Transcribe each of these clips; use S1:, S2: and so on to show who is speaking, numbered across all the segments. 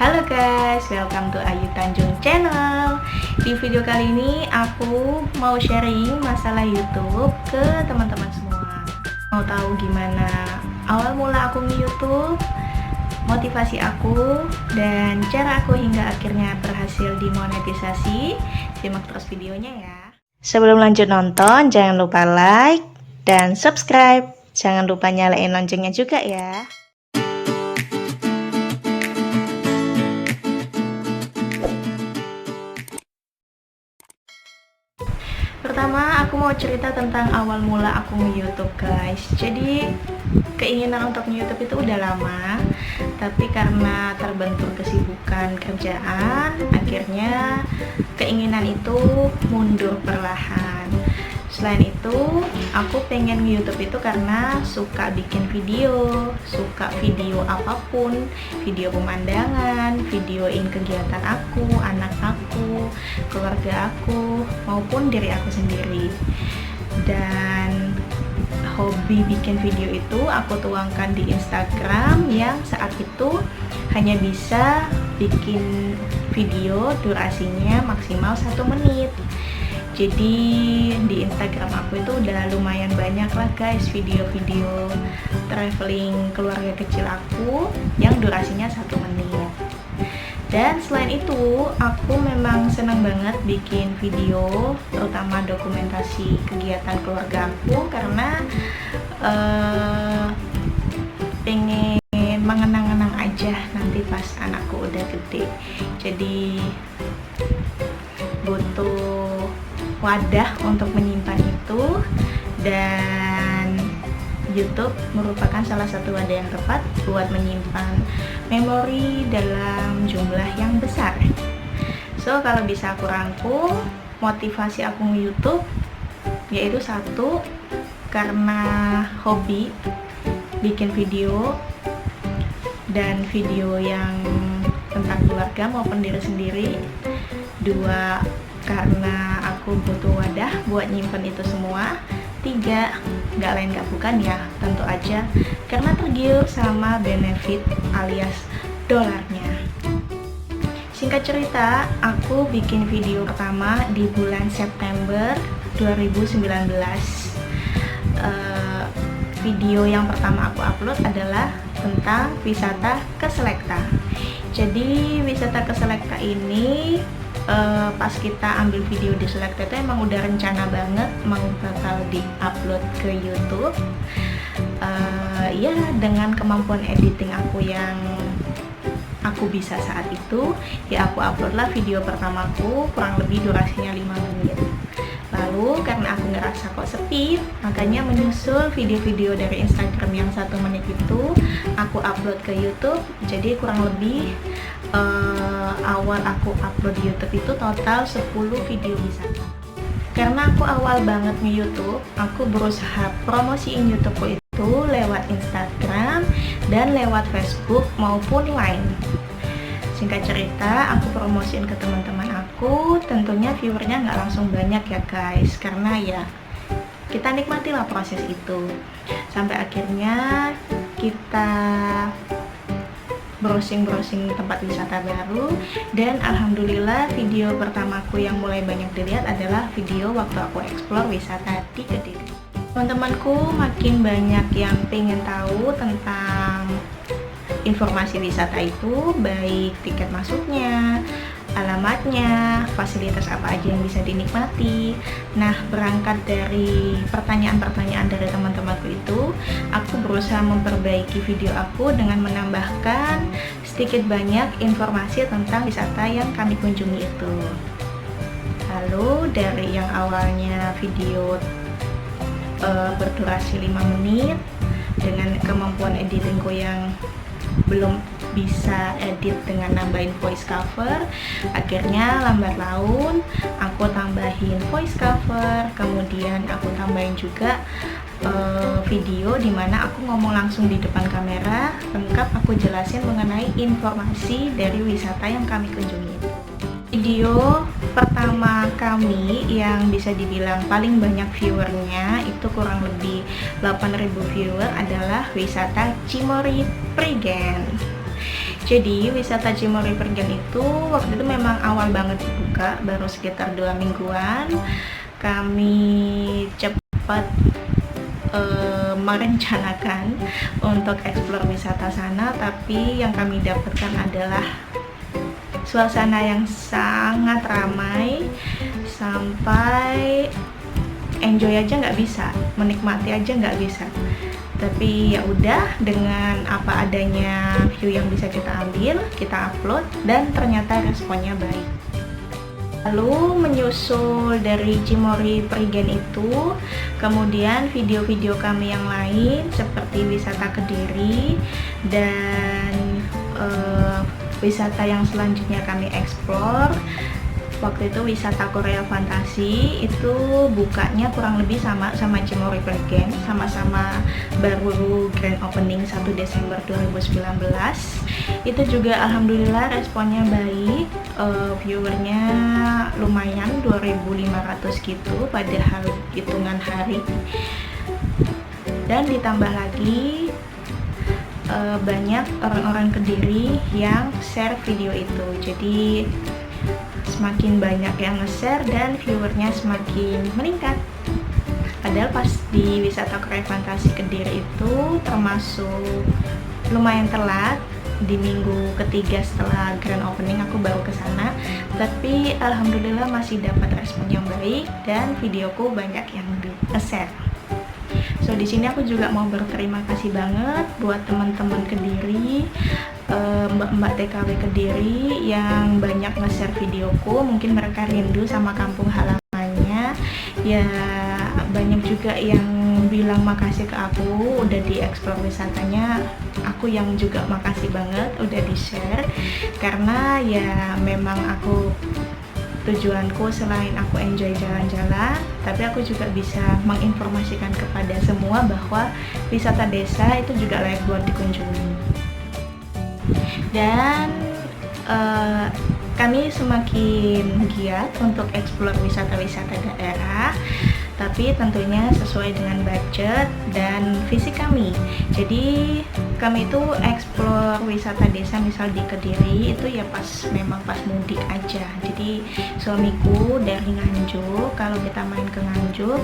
S1: Halo guys, welcome to Ayu Tanjung Channel. Di video kali ini aku mau sharing masalah YouTube ke teman-teman semua. Mau tahu gimana awal mula aku nge-YouTube, motivasi aku, dan cara aku hingga akhirnya berhasil dimonetisasi? Simak terus videonya ya. Sebelum lanjut nonton, jangan lupa like dan subscribe. Jangan lupa nyalain loncengnya juga ya. Pertama, aku mau cerita tentang awal mula aku nge-YouTube guys. Jadi, keinginan untuk nge-YouTube itu udah lama, tapi karena terbentur kesibukan kerjaan, akhirnya keinginan itu mundur perlahan. Selain itu, aku pengen nge-YouTube itu karena suka bikin video, suka video apapun, video pemandangan, videoin kegiatan aku, anak aku, keluarga aku, maupun diri aku sendiri. Dan hobi bikin video itu aku tuangkan di Instagram yang saat itu hanya bisa bikin video durasinya maksimal 1 menit. Jadi di Instagram aku itu udah lumayan banyak lah guys video-video traveling keluarga kecil aku yang durasinya 1 menit. Dan selain itu aku memang senang banget bikin video, terutama dokumentasi kegiatan keluarga aku, karena pengen mengenang-enang aja nanti pas anakku udah gede. Jadi butuh wadah untuk menyimpan itu, dan YouTube merupakan salah satu wadah yang tepat buat menyimpan memori dalam jumlah yang besar. So, kalau bisa aku rangkum, motivasi aku nge-YouTube yaitu satu, karena hobi bikin video dan video yang tentang keluarga maupun diri sendiri. Dua, karena aku butuh wadah buat nyimpen itu semua. Tiga, nggak lain nggak bukan ya, tentu aja karena tergiur sama benefit alias dolarnya. Singkat cerita, aku bikin video pertama di bulan September 2019. Video yang pertama aku upload adalah tentang wisata ke Selekta. Jadi wisata ke Selekta ini pas kita ambil video di Selekta itu emang udah rencana banget mau bakal di-upload ke YouTube. Ya dengan kemampuan editing aku yang aku bisa saat itu, ya aku upload lah video pertamaku, kurang lebih durasinya 5 menit. Lalu karena aku ngerasa kok sepi, makanya menyusul video-video dari Instagram yang 1 menit itu aku upload ke YouTube. Jadi kurang lebih awal aku upload di YouTube itu total 10 video wisata. Karena aku awal banget di YouTube, aku berusaha promosiin YouTubeku itu lewat Instagram dan lewat Facebook maupun Line. Singkat cerita, aku promosiin ke teman-teman aku, tentunya viewernya nggak langsung banyak ya guys, karena ya kita nikmatilah proses itu. Sampai akhirnya kita browsing tempat wisata baru, dan alhamdulillah video pertamaku yang mulai banyak dilihat adalah video waktu aku explore wisata di Kediri. Teman-temanku makin banyak yang pengen tahu tentang informasi wisata itu, baik tiket masuknya, alamatnya, fasilitas apa aja yang bisa dinikmati. Nah, berangkat dari pertanyaan-pertanyaan dari teman-temanku itu, aku berusaha memperbaiki video aku dengan menambahkan sedikit banyak informasi tentang wisata yang kami kunjungi itu. Lalu dari yang awalnya video berdurasi 5 menit dengan kemampuan editingku yang belum bisa edit dengan nambahin voice cover, akhirnya lambat laun aku tambahin voice cover, kemudian aku tambahin juga video dimana aku ngomong langsung di depan kamera, lengkap aku jelasin mengenai informasi dari wisata yang kami kunjungi. Video pertama kami yang bisa dibilang paling banyak viewernya, itu kurang lebih 8.000 viewer, adalah wisata Cimory Prigen. Jadi wisata Cimory Prigen itu waktu itu memang awal banget dibuka, baru sekitar 2 mingguan. Kami cepat merencanakan untuk eksplor wisata sana, tapi yang kami dapatkan adalah suasana yang sangat ramai, sampai enjoy aja nggak bisa, menikmati aja nggak bisa. Tapi ya udah, dengan apa adanya view yang bisa kita ambil, kita upload, dan ternyata responnya baik. Lalu menyusul dari Cimory Prigen itu, kemudian video-video kami yang lain seperti wisata Kediri dan wisata yang selanjutnya kami explore. Waktu itu wisata Korea Fantasi itu bukanya kurang lebih sama Cimory Prigen, sama-sama baru grand opening 1 Desember 2019. Itu juga alhamdulillah responnya baik, viewernya lumayan 2.500 gitu pada hitungan hari, dan ditambah lagi banyak orang-orang Kediri yang share video itu. Jadi semakin banyak yang nge-share dan viewernya semakin meningkat. Padahal pas di wisata Korea Fantasi Kediri itu termasuk lumayan telat, di minggu ketiga setelah grand opening aku baru ke sana, tapi alhamdulillah masih dapat respon yang baik dan videoku banyak yang di-share. So di sini aku juga mau berterima kasih banget buat teman-teman Kediri, mbak-mbak TKW Kediri yang banyak nge-share videoku. Mungkin mereka rindu sama kampung halamannya. Ya banyak juga yang bilang makasih ke aku udah dieksplor wisatanya. Aku yang juga makasih banget udah di-share, karena ya memang tujuanku selain aku enjoy jalan-jalan, tapi aku juga bisa menginformasikan kepada semua bahwa wisata desa itu juga layak buat dikunjungi. Dan kami semakin giat untuk eksplor wisata-wisata daerah, tapi tentunya sesuai dengan budget dan visi kami. Jadi kami itu eksplor wisata desa misal di Kediri itu ya memang pas mudik aja. Jadi suamiku dari Nganjuk, kalau kita main ke Nganjuk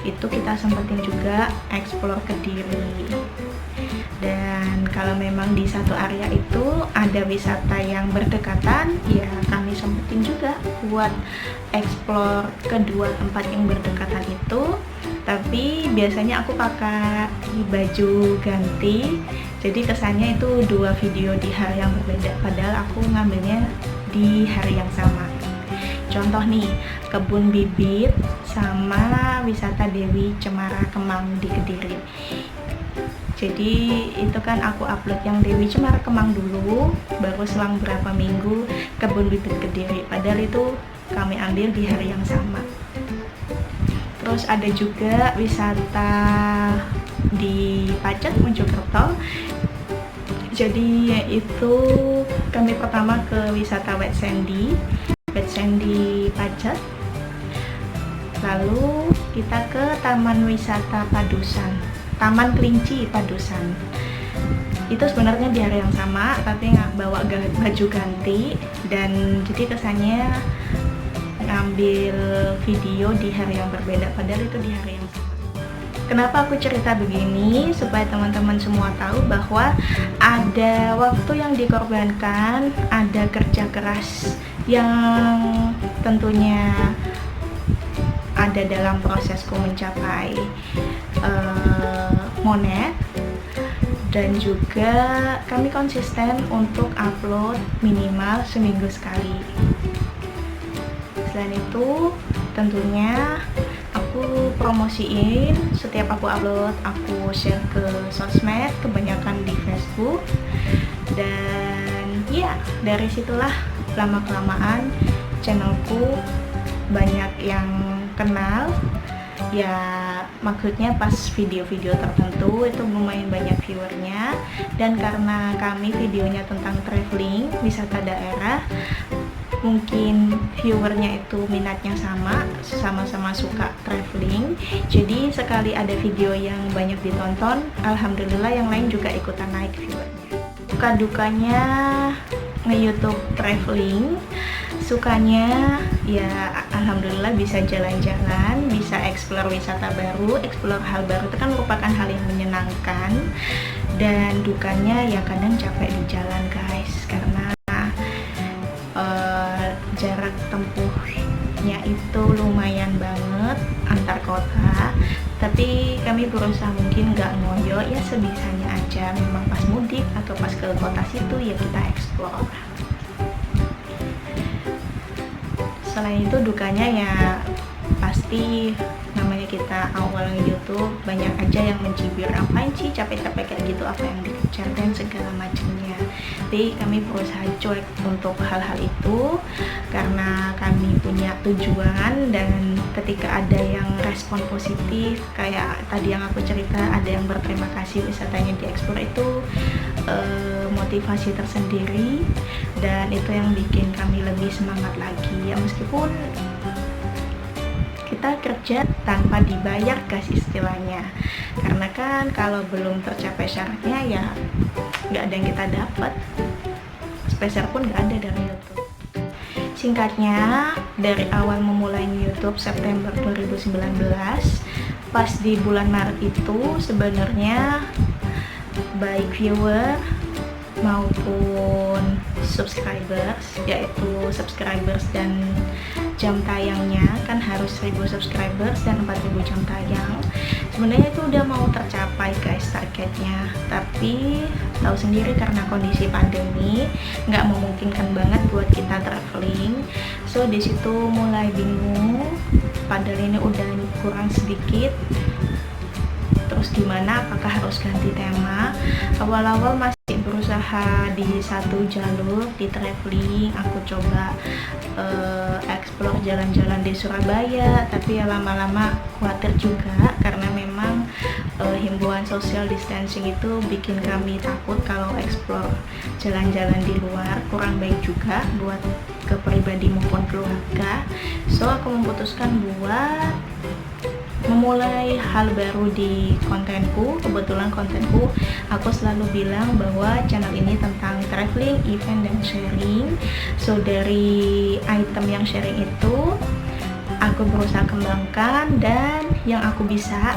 S1: itu kita sempetin juga eksplor Kediri. Dan kalau memang di satu area itu ada wisata yang berdekatan, ya kami sempetin juga buat eksplor kedua tempat yang berdekatan itu. Tapi biasanya aku pakai baju ganti, jadi kesannya itu 2 video di hari yang berbeda, padahal aku ngambilnya di hari yang sama. Contoh nih, kebun bibit sama wisata Dewi Cemara Kemang di Kediri. Jadi itu kan aku upload yang Dewi Cemara Kemang dulu, baru selang berapa minggu kebun bibit Kediri, padahal itu kami ambil di hari yang sama. Terus ada juga wisata di Pacet, Mojokerto. Jadi itu kami pertama ke wisata Wet Sandy Pacet. Lalu kita ke Taman Wisata Padusan, Taman Kelinci Padusan. Itu sebenarnya di hari yang sama, tapi nggak bawa baju ganti, dan jadi kesannya ngambil video di hari yang berbeda, padahal itu di hari yang sama. Kenapa aku cerita begini? Supaya teman-teman semua tahu bahwa ada waktu yang dikorbankan, ada kerja keras yang tentunya ada dalam prosesku mencapai monet, dan juga kami konsisten untuk upload minimal seminggu sekali. Selain itu tentunya aku promosiin setiap aku upload, aku share ke sosmed, kebanyakan di Facebook. Dan ya dari situlah lama-kelamaan channelku banyak yang kenal. Ya maksudnya pas video-video tertentu itu lumayan banyak viewernya, dan karena kami videonya tentang traveling, wisata daerah, mungkin viewernya itu minatnya sama-sama suka traveling. Jadi sekali ada video yang banyak ditonton, alhamdulillah yang lain juga ikutan naik viewernya. suka dukanya nge-YouTube traveling. Sukanya ya alhamdulillah bisa jalan-jalan, bisa explore wisata baru, explore hal baru, itu kan merupakan hal yang menyenangkan. Dan dukanya ya kadang capek di jalan guys, karena jarak tempuhnya itu lumayan banget antar kota. Tapi kami berusaha mungkin nggak ngoyo, ya sebisanya aja. Memang pas mudik atau pas ke kota situ ya kita explore. Selain itu dukanya ya pasti namanya kita awal YouTube, banyak aja yang mencibir, apain sih capek-capek kayak gitu, apa yang dikejar dan segala macamnya. Tapi kami berusaha cuek untuk hal-hal itu karena kami punya tujuan. Dan ketika ada yang respon positif kayak tadi yang aku cerita, ada yang berterima kasih wisatanya dieksplor, itu motivasi tersendiri, dan itu yang bikin kami lebih semangat lagi ya, meskipun kita kerja tanpa dibayar guys istilahnya, karena kan kalau belum tercapai syaratnya ya nggak ada yang kita dapat, spesial pun nggak ada dari YouTube. Singkatnya, dari awal memulai YouTube September 2019, pas di bulan Maret itu sebenarnya baik viewer maupun subscribers, yaitu subscribers dan jam tayangnya kan harus 1000 subscribers dan 4000 jam tayang. Sebenarnya itu udah mau tercapai guys targetnya, tapi tahu sendiri karena kondisi pandemi nggak memungkinkan banget buat kita traveling. So di situ mulai bingung, padahal ini udah kurang sedikit. Terus gimana, apakah harus ganti tema? Awal-awal masih berusaha di satu jalur, di traveling. Aku coba explore jalan-jalan di Surabaya, tapi ya lama-lama khawatir juga karena memang himbauan social distancing itu bikin kami takut kalau explore jalan-jalan di luar kurang baik juga buat ke pribadi maupun keluarga. So aku memutuskan buat memulai hal baru di kontenku. Kebetulan kontenku, aku selalu bilang bahwa channel ini tentang traveling, event, dan sharing. So dari item yang sharing itu aku berusaha kembangkan, dan yang aku bisa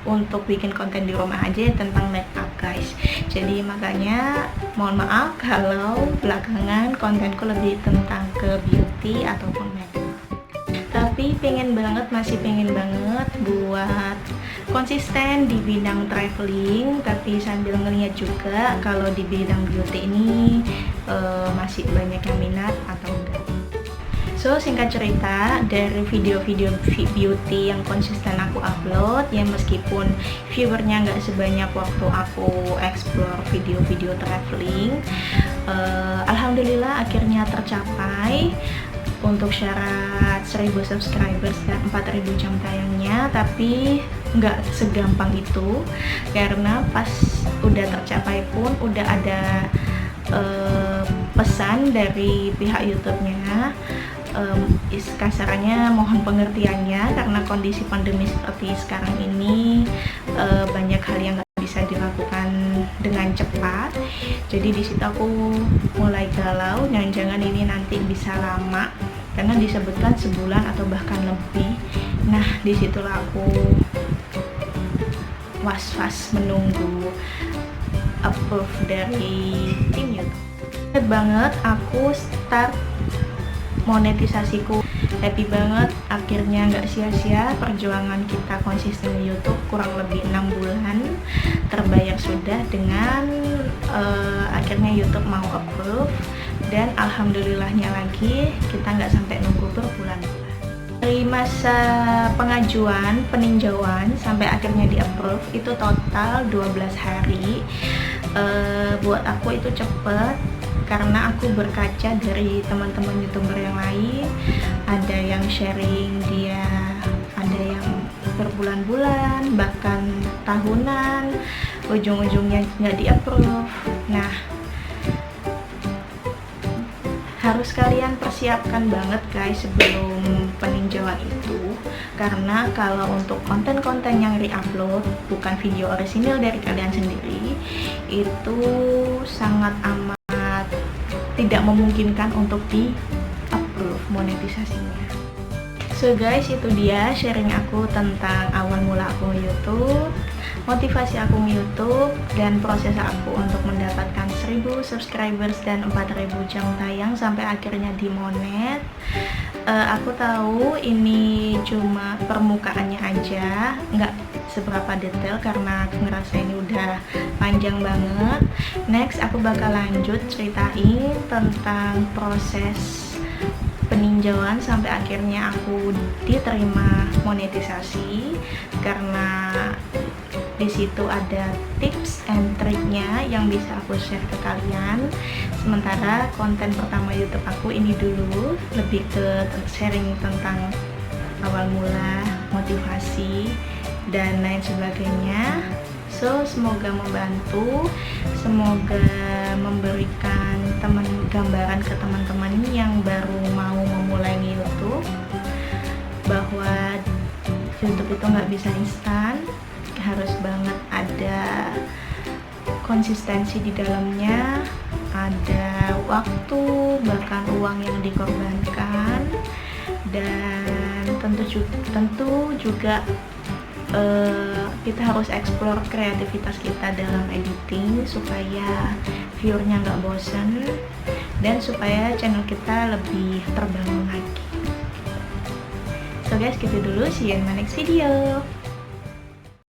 S1: untuk bikin konten di rumah aja tentang makeup guys. Jadi makanya mohon maaf kalau belakangan kontenku lebih tentang ke beauty ataupun makeup. Tapi masih pengen banget buat konsisten di bidang traveling, tapi sambil ngeliat juga kalau di bidang beauty ini masih banyak yang minat atau enggak. So singkat cerita, dari video-video beauty yang konsisten aku upload, ya meskipun viewernya nggak sebanyak waktu aku explore video-video traveling, alhamdulillah akhirnya tercapai untuk syarat 1000 subscribers dan 4000 jam tayangnya. Tapi nggak segampang itu, karena pas udah tercapai pun udah ada pesan dari pihak YouTube-nya, kasarannya mohon pengertiannya karena kondisi pandemi seperti sekarang ini banyak hal yang nggak bisa dilakukan dengan cepat. Jadi di situ aku mulai galau, jangan-jangan ini nanti bisa lama karena disebutkan sebulan atau bahkan lebih. Nah disitulah aku was-was menunggu approve dari tim YouTube. Ingat banget aku start monetisasiku, happy banget, akhirnya nggak sia-sia perjuangan kita konsisten di YouTube kurang lebih 6 bulan terbayar sudah dengan akhirnya YouTube mau approve. Dan alhamdulillahnya lagi kita nggak sampai nunggu berbulan-bulan. Dari masa pengajuan peninjauan sampai akhirnya di approve itu total 12 hari. Buat aku itu cepet karena aku berkaca dari teman-teman YouTuber yang lain, ada yang sharing dia ada yang berbulan-bulan bahkan tahunan, ujung-ujungnya nggak di approve. Nah harus kalian persiapkan banget guys sebelum peninjauan itu, karena kalau untuk konten-konten yang re-upload bukan video orisinil dari kalian sendiri, itu sangat amat tidak memungkinkan untuk di-approve monetisasinya. So guys, itu dia sharing aku tentang awal mula aku YouTube, motivasi aku YouTube, dan proses aku untuk mendapatkan 1000 subscribers dan 4000 jam tayang sampai akhirnya dimonet. Aku tahu ini cuma permukaannya aja, nggak seberapa detail karena aku ngerasa ini udah panjang banget. Next aku bakal lanjut ceritain tentang proses peninjauan sampai akhirnya aku diterima monetisasi, karena di situ ada tips and triknya yang bisa aku share ke kalian. Sementara konten pertama YouTube aku ini dulu lebih ke sharing tentang awal mula, motivasi, dan lain sebagainya. So semoga membantu, semoga memberikan gambaran ke teman-teman yang baru mau memulai YouTube bahwa YouTube itu nggak bisa instan, harus banget ada konsistensi di dalamnya, ada waktu bahkan uang yang dikorbankan, dan tentu juga kita harus explore kreativitas kita dalam editing supaya viewernya nggak bosan dan supaya channel kita lebih terbangun lagi. So guys, gitu dulu, see you in my next video.